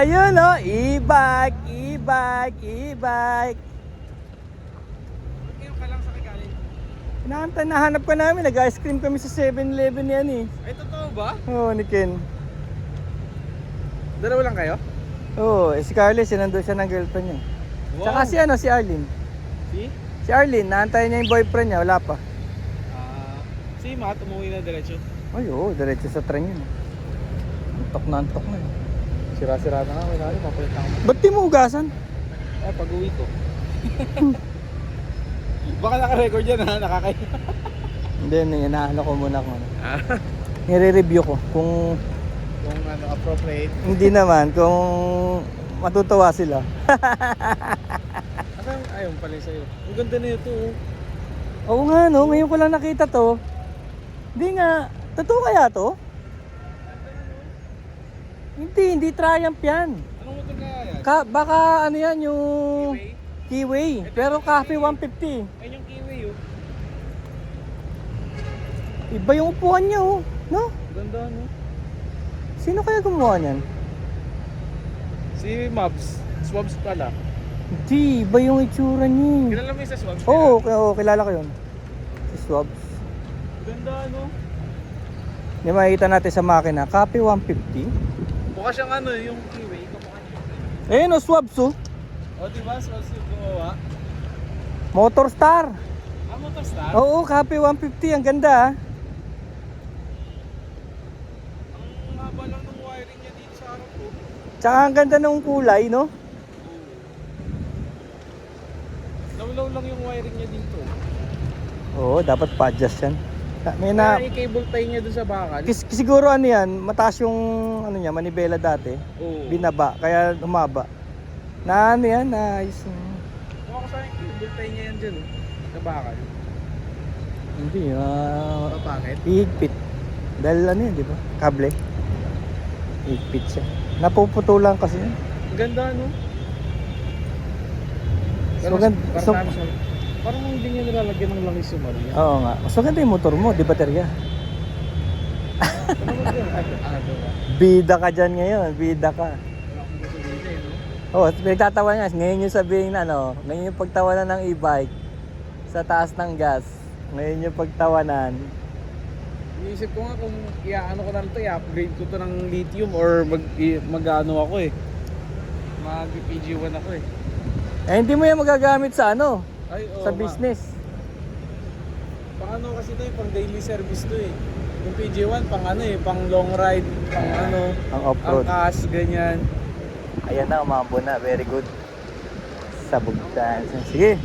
Ayun oh, e-bike, e-bike, e-bike. Ngayon ka lang sa Kigali. Nahanap ka namin, nag-ice cream kami sa 7-Eleven yan eh. Ay, totoo ba? Oo, ni Ken. Dalawa lang kayo? Oo, si Carly, sinando siya ng girlfriend niya. Tsaka si Arlene. Si? Si Arlene, naantay niya yung boyfriend niya, wala pa. Si Matt, umuwi na diretso. Ay oo, diretso sa tren yun. Antok na antok na. Sira-sira na nga, may nari, papalit na ako. Ba't di mo ugasan? Eh, pag-uwi ko. Baka naka-record yan ha, nakakaya. Hindi, inaano ko muna kung ano. Nire-review ko kung Kung ano, appropriate. hindi naman, kung matutuwa sila. Asan, ayun pala sa'yo. Ang ganda na ito oh. Oo nga no, ngayon ko lang nakita to. Hindi nga, totoo kaya to? Hindi Triumph yan. Anong motor kaya yan? Baka ano yan yung Kiwi? Keyway, pero Cafe 150. Ayun yung Kiwi oh. Iba yung upuan niya oh, no? Ganda no? Sino kaya gumawa niyan? Si Mabs. Swabs pala. Hindi, iba yung itsura niya. Kilala mo yung sa Swabs? Oo, kilala ko yun. Si Swabs. Ganda no? Hindi makikita natin sa makina, Cafe 150. Mukha siyang ano yung Kiwi. Kamukha niya. Ayun o, Swabs oh. O diba? Swabs yung gumawa. Motor Star. Motor Star? Oo, Cafe 150, ang ganda ah. Ang haba lang ng wiring niya dito sa harap ko. Tsaka ang ganda ng kulay, no? Law-law lang yung wiring niya dito. Oo, dapat pa-adjust yan. May Kaya i-cable tie niya doon sa bakal. siguro ano yan, mataas yung ano niya, manibela dati. Oo. Binaba, kaya humaba. Na ano yan, nice. Kuha ko sa akin, cable tie niya yan dyan oh. Sa bakal. Hindi, Bakit? ihigpit. Dahil ano yun, di ba? Kable. Ihigpit siya. Napuputulan kasi yan. Ang ganda no? Parang hindi niya nilalagyan ng langis yung Maria. Oo nga. Mas maganda yung motor mo, di baterya. Ano ba yun? Bida ka dyan ngayon, bida ka. Wala akong gusto dito eh no? Oo, pinagtatawa niya. Ngayon yung sabihin na ano, ngayon yung pagtawanan ng e-bike sa taas ng gas. Ngayon yung pagtawanan. Iniisip ko nga kung i-ano ko na ito, i-upgrade ko to ng lithium or mag-ano ako eh. Mag-PG1 ako eh. Eh hindi mo yan magagamit sa ano, Ay, oo, sa business. Pang ano kasi ito eh, pang daily service to eh. Yung PG1 pang ano eh, pang long ride, pang ano, Ang off-road. angkas, ganyan. Ayan na, umambo na. Very good. Sabog tayo. Sige.